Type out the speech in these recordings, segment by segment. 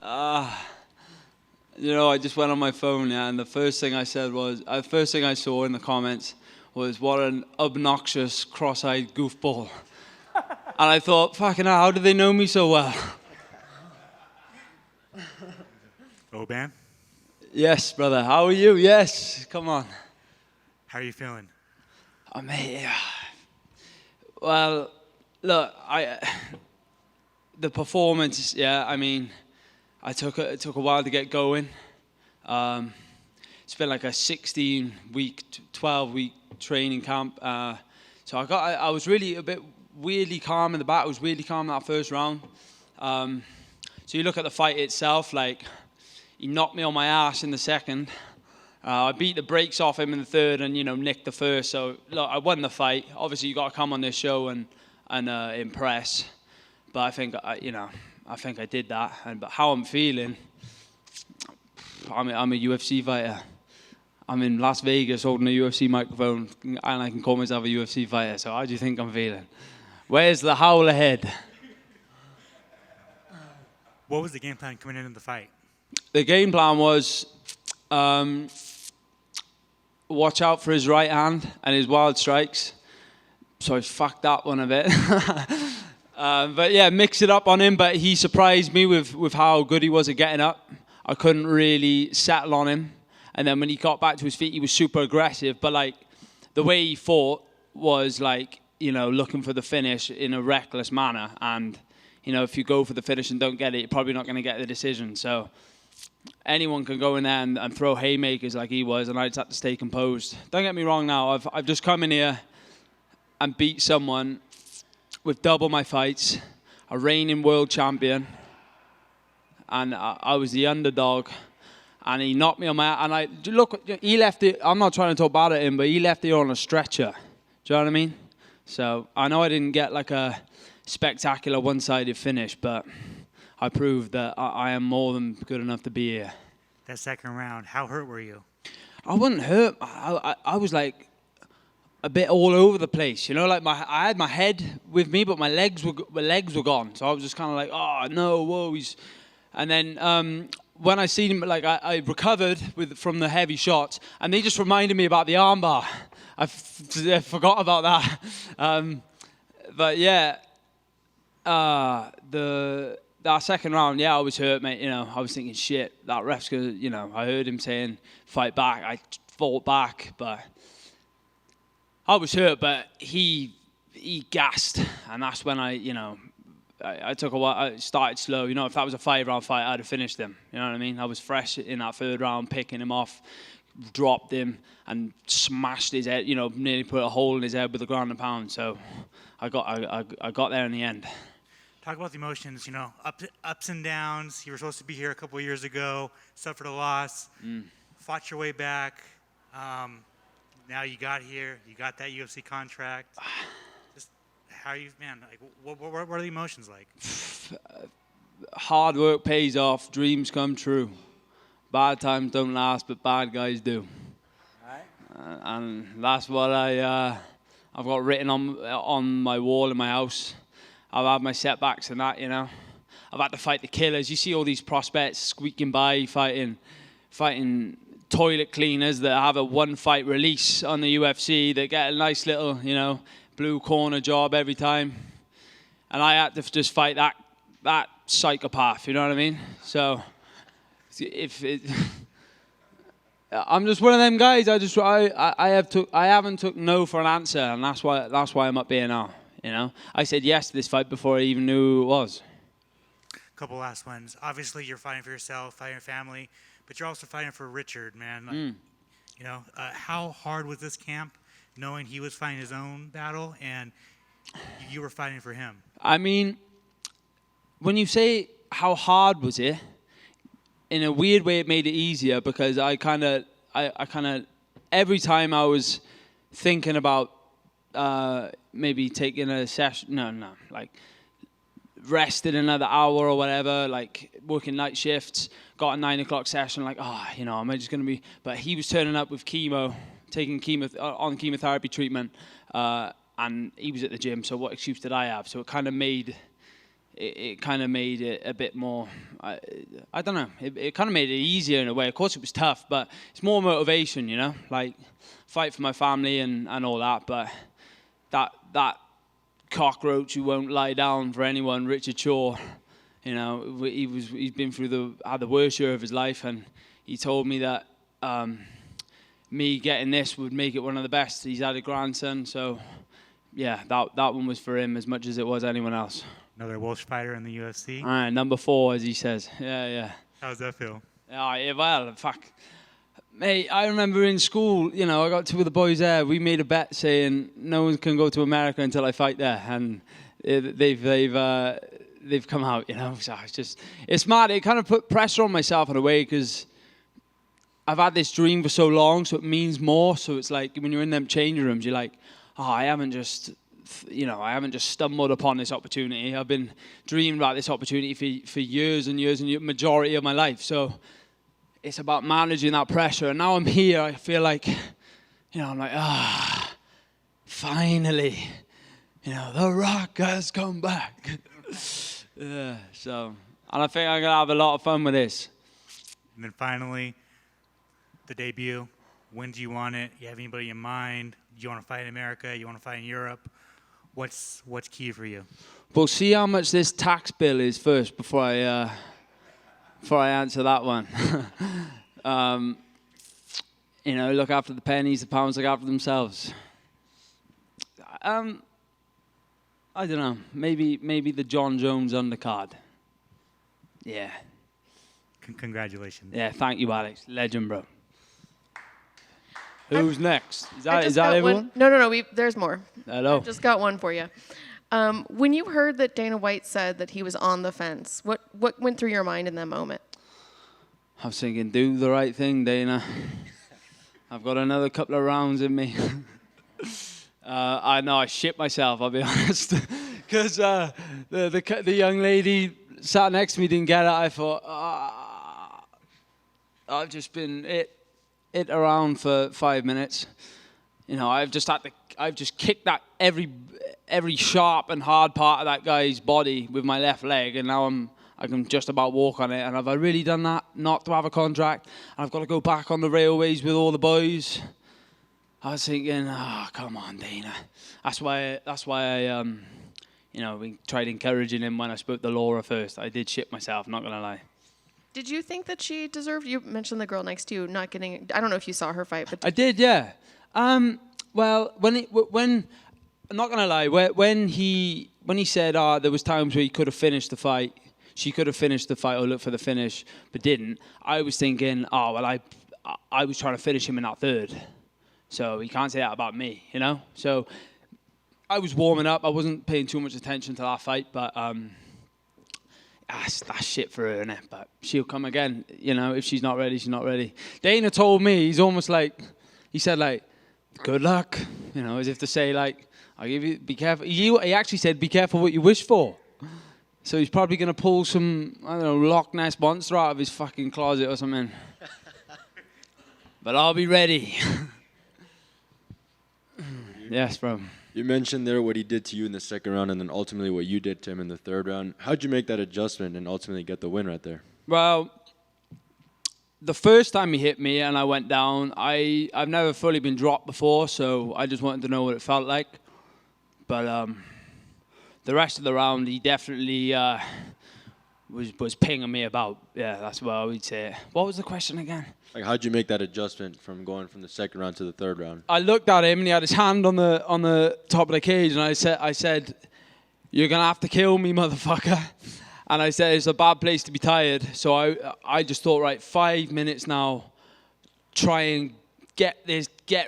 I just went on my phone, and the first thing I said was, first thing I saw in the comments was, what an obnoxious, cross-eyed goofball. And I thought, fucking hell, how do they know me so well? Oban, Yes, brother. How are you? Yes. Come on. how are you feeling? Oh, mate. Yeah. Well, look, the performance. Yeah. I mean, it took a while to get going. It's been like a 16-week, 12-week training camp. So I was really a bit weirdly calm in the back. I was really calm in that first round. So you look at the fight itself, like, he knocked me on my ass in the second. I beat the brakes off him in the third and, nicked the first. So, look, I won the fight. Obviously, you got to come on this show and impress. But I think I did that. But how I'm feeling, I'm a UFC fighter. I'm in Las Vegas holding a UFC microphone, and I can call myself a UFC fighter. So how do you think I'm feeling? Where's the howl ahead? What was the game plan coming into the fight? The game plan was watch out for his right hand and his wild strikes. So I fucked that one a bit. But yeah, mix it up on him. But he surprised me with how good he was at getting up. I couldn't really settle on him. And then when he got back to his feet, he was super aggressive. But like the way he fought was like, looking for the finish in a reckless manner. And, if you go for the finish and don't get it, you're probably not going to get the decision. So anyone can go in there and throw haymakers like he was, and I just had to stay composed. Don't get me wrong now. I've just come in here and beat someone with double my fights, a reigning world champion, and I was the underdog. And he knocked me on my... And he left it... I'm not trying to talk bad at him, but he left it on a stretcher. Do you know what I mean? So I know I didn't get like a spectacular one-sided finish, but I proved that I am more than good enough to be here. That second round, how hurt were you? I wasn't hurt. I was like a bit all over the place. Like I had my head with me, but my legs were gone. So I was just kind of like, oh no, whoa. And then when I seen him, like I recovered from the heavy shots, and they just reminded me about the armbar. I forgot about that. But yeah, that second round, yeah, I was hurt, mate. I was thinking, shit, that ref's gonna, I heard him saying, fight back. I fought back, but I was hurt. But he gassed, and that's when I took a while. I started slow. If that was a 5-round fight, I'd have finished him. You know what I mean? I was fresh in that third round, picking him off, dropped him, and smashed his head. Nearly put a hole in his head with a ground and pound. So I got there in the end. Talk about the emotions, ups and downs. You were supposed to be here a couple of years ago, suffered a loss, fought your way back. Now you got here, you got that UFC contract. Just how are you, man? Like, what are the emotions like? Hard work pays off, dreams come true. Bad times don't last, but bad guys do. All right. And that's what I've got written on my wall in my house. I've had my setbacks and that, I've had to fight the killers. You see all these prospects squeaking by, fighting toilet cleaners that have a one-fight release on the UFC that get a nice little, blue corner job every time. And I had to just fight that psychopath, you know what I mean? So I'm just one of them guys. I haven't took no for an answer, and that's why I'm up here now. I said yes to this fight before I even knew who it was. Couple last ones. Obviously, you're fighting for yourself, fighting your family, but you're also fighting for Richard, man. How hard was this camp, knowing he was fighting his own battle and you were fighting for him? I mean, when you say how hard was it, in a weird way, it made it easier because I kind of every time I was thinking about maybe taking a session, like rested another hour or whatever, like working night shifts, got a 9 o'clock session, like, am I just going to be, but he was turning up with chemo, taking on chemotherapy treatment, and he was at the gym, so what excuse did I have? So it kind of made it kind of made it a bit more, I don't know, it kind of made it easier in a way. Of course it was tough, but it's more motivation, you know, like fight for my family and all that. But that cockroach who won't lie down for anyone, Richard Shaw, you know, he's been through had the worst year of his life, and he told me that me getting this would make it one of the best. He's had a grandson, so yeah, that one was for him as much as it was anyone else. Another Welsh fighter in the UFC. All right, number 4, as he says. Yeah. How does that feel? Yeah, well, fuck. Mate, I remember in school, you know, I got two of the boys there. We made a bet saying no one can go to America until I fight there, and they've come out, you know. So it's mad. It kind of put pressure on myself in a way because I've had this dream for so long, so it means more. So it's like when you're in them changing rooms, you're like, oh, I haven't just stumbled upon this opportunity. I've been dreaming about this opportunity for years and years and years, majority of my life. So it's about managing that pressure. And now I'm here, I feel like, you know, I'm like, finally, you know, The Rock has come back. Yeah, so, and I think I'm going to have a lot of fun with this. And then finally, the debut. When do you want it? You have anybody in mind? Do you want to fight in America? You want to fight in Europe? What's key for you? We'll see how much this tax bill is first before I answer that one. You know, look after the pennies, the pounds look after themselves. I don't know. Maybe the John Jones undercard. Yeah. Congratulations. Yeah, thank you, Alex. Legend, bro. Who's next? Is that got everyone? No. There's more. Hello. I just got one for you. When you heard that Dana White said that he was on the fence, what went through your mind in that moment? I was thinking, do the right thing, Dana. I've got another couple of rounds in me. I know I shit myself, I'll be honest. Because the young lady sat next to me didn't get it. I thought, I've just been it around for 5 minutes. You know, I've just kicked that every sharp and hard part of that guy's body with my left leg, and now I can just about walk on it. And have I really done that? Not to have a contract. I've got to go back on the railways with all the boys. I was thinking, come on, Dana. That's why I you know, we tried encouraging him when I spoke to Laura first. I did shit myself, not gonna lie. Did you think that she deserved? You mentioned the girl next to you not getting. I don't know if you saw her fight, but I did, yeah. Well, when I'm not gonna lie, when he said there was times where he could have finished the fight, she could have finished the fight or looked for the finish, but didn't. I was thinking, I was trying to finish him in that third, so he can't say that about me, you know. So I was warming up. I wasn't paying too much attention to that fight, but that's shit for her, innit? But she'll come again, you know. If she's not ready, she's not ready. Dana told me, he's almost like, he said like, good luck, you know, as if to say like, I'll give you, be careful. He actually said, be careful what you wish for. So he's probably going to pull some, I don't know, Loch Ness monster out of his fucking closet or something. But I'll be ready. Yes, bro. You mentioned there what he did to you in the second round and then ultimately what you did to him in the third round. How'd you make that adjustment and ultimately get the win right there? Well, the first time he hit me and I went down, I've never fully been dropped before, so I just wanted to know what it felt like. But the rest of the round, he definitely was pinging me about. Yeah, that's what I would say. What was the question again? Like, how'd you make that adjustment from going from the second round to the third round? I looked at him and he had his hand on the top of the cage, and I said, "You're gonna have to kill me, motherfucker." And I said, "It's a bad place to be tired." So I just thought, right, 5 minutes now, try and get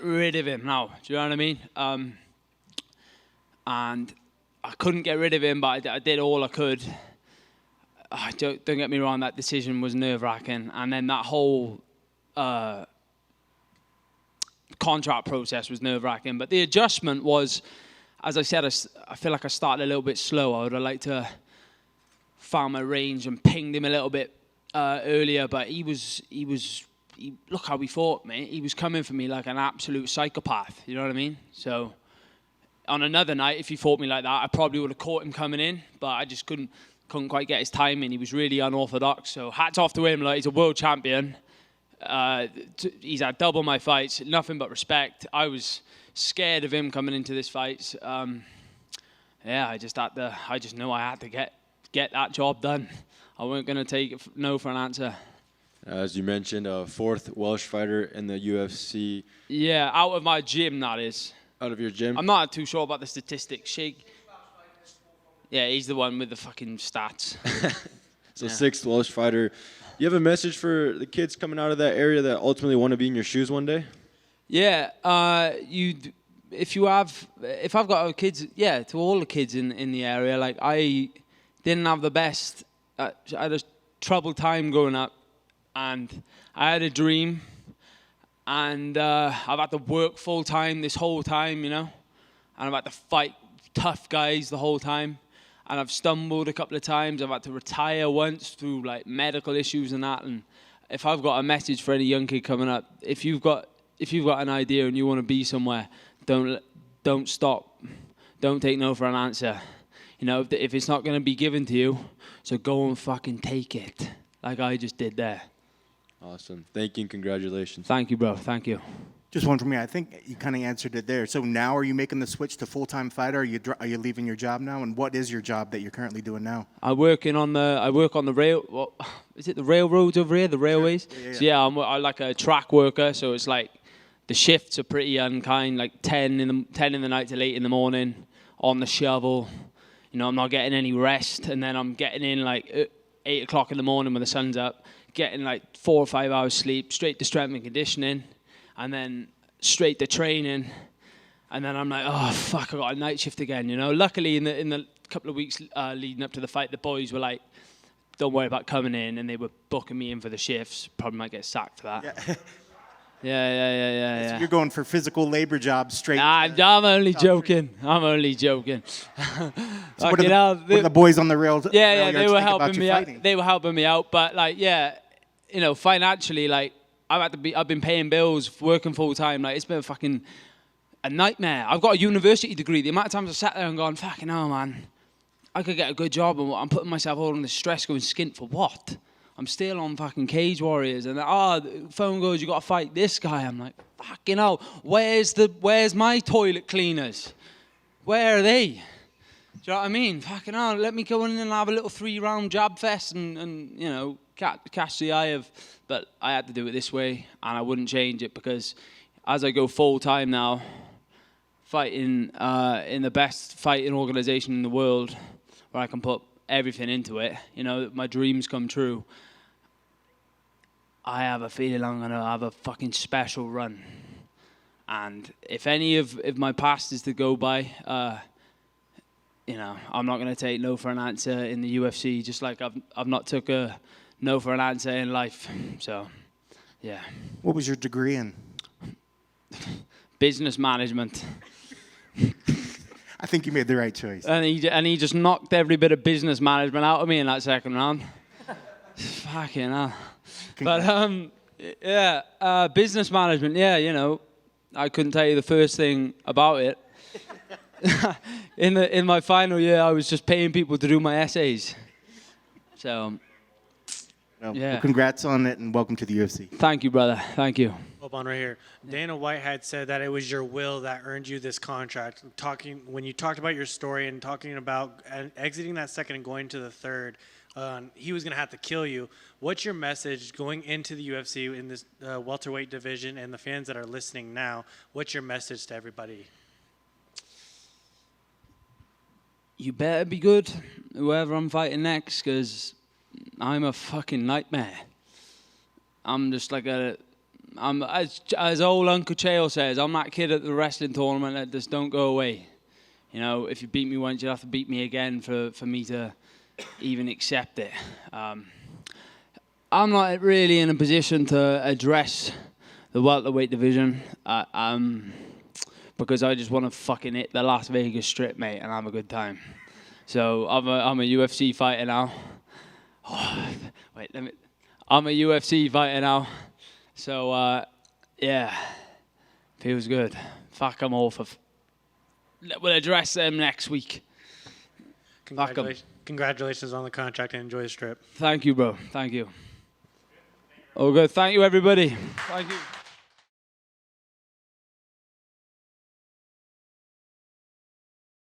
rid of him now. Do you know what I mean? And I couldn't get rid of him, but I did all I could. Don't get me wrong, that decision was nerve-wracking. And then that whole contract process was nerve-wracking. But the adjustment was, as I said, I feel like I started a little bit slow. I would have liked to found my range and pinged him a little bit earlier. But he look how he fought, mate. He was coming for me like an absolute psychopath. You know what I mean? So on another night, if he fought me like that, I probably would have caught him coming in. But I just couldn't couldn't quite get his timing. He was really unorthodox. So hats off to him. Like, he's a world champion. He's had double my fights. Nothing but respect. I was scared of him coming into this fight. I just knew I had to get that job done. I weren't going to take no for an answer. As you mentioned, fourth Welsh fighter in the UFC. Yeah, out of my gym, that is. Out of your gym? I'm not too sure about the statistics. Yeah, he's the one with the fucking stats. So sixth Welsh fighter. You have a message for the kids coming out of that area that ultimately want to be in your shoes one day? Yeah, if I've got kids, to all the kids in the area, like, I didn't have the best, I had a troubled time growing up, and I had a dream, and I've had to work full time this whole time, you know, and I've had to fight tough guys the whole time, and I've stumbled a couple of times. I've had to retire once through like medical issues and that. And if I've got a message for any young kid coming up, if you've got an idea and you want to be somewhere, don't stop. Don't take no for an answer. You know, if it's not going to be given to you, so go and fucking take it, like I just did there. Awesome. Thank you and congratulations. Thank you, bro. Thank you. Just one for me. I think you kind of answered it there. So now are you making the switch to full-time fighter? Are you leaving your job now? And what is your job that you're currently doing now? I work on the rail. What is it? The railroads over here, the railways. Yeah. So I'm like a track worker. So it's like the shifts are pretty unkind. Like 10 in the night till 8 in the morning on the shovel. You know, I'm not getting any rest, and then I'm getting in like 8 o'clock in the morning when the sun's up, getting like 4 or 5 hours sleep, straight to strength and conditioning, and then straight to training, and then I'm like, oh fuck, I got a night shift again. You know, luckily in the couple of weeks leading up to the fight, the boys were like, don't worry about coming in, and they were booking me in for the shifts. Probably might get sacked for that. Yeah. So you're going for physical labor jobs straight. I'm only joking. I'm only joking. So what are the boys on the rail? Yeah, they were helping me out. They were helping me out, but like, yeah, you know, financially, like, I've been paying bills, working full time. Like, it's been fucking a nightmare. I've got a university degree. The amount of times I sat there and gone, fucking hell, man, I could get a good job, and I'm putting myself all under stress, going skint for what? I'm still on fucking Cage Warriors, and the phone goes, you got to fight this guy. I'm like, fucking hell, where's my toilet cleaners? Where are they? Do you know what I mean? Fucking hell, let me go in and have a little 3-round jab fest and you know, catch the eye of. But I had to do it this way, and I wouldn't change it, because as I go full time now, fighting in the best fighting organization in the world, where I can put everything into it, you know, my dreams come true. I have a feeling I'm going to have a fucking special run. And if any of my past is to go by, you know, I'm not going to take no for an answer in the UFC, just like I've not took a no for an answer in life. So, yeah. What was your degree in? Business management. I think you made the right choice. And he just knocked every bit of business management out of me in that second round. Fucking hell. But business management, yeah, you know, I couldn't tell you the first thing about it. In my final year, I was just paying people to do my essays. So, well, congrats on it, and welcome to the UFC. Thank you, brother. Thank you. Oban right here. Dana White had said that it was your will that earned you this contract. When you talked about your story and talking about exiting that second and going to the third, he was going to have to kill you. What's your message going into the UFC in this welterweight division, and the fans that are listening now? What's your message to everybody? You better be good, whoever I'm fighting next, because I'm a fucking nightmare. I'm just like as old Uncle Chael says, I'm that kid at the wrestling tournament that just don't go away. You know, if you beat me once, you'll have to beat me again for me to even accept it. I'm not really in a position to address the welterweight division because I just want to fucking hit the Las Vegas Strip, mate, and have a good time. So I'm a UFC fighter now. I'm a UFC fighter now. So, yeah, feels good. Fuck them all for... We'll address them next week. Congratulations. congratulations on the contract and enjoy the strip. Thank you, bro. Thank you. Oh, good. Thank you, everybody. Thank you.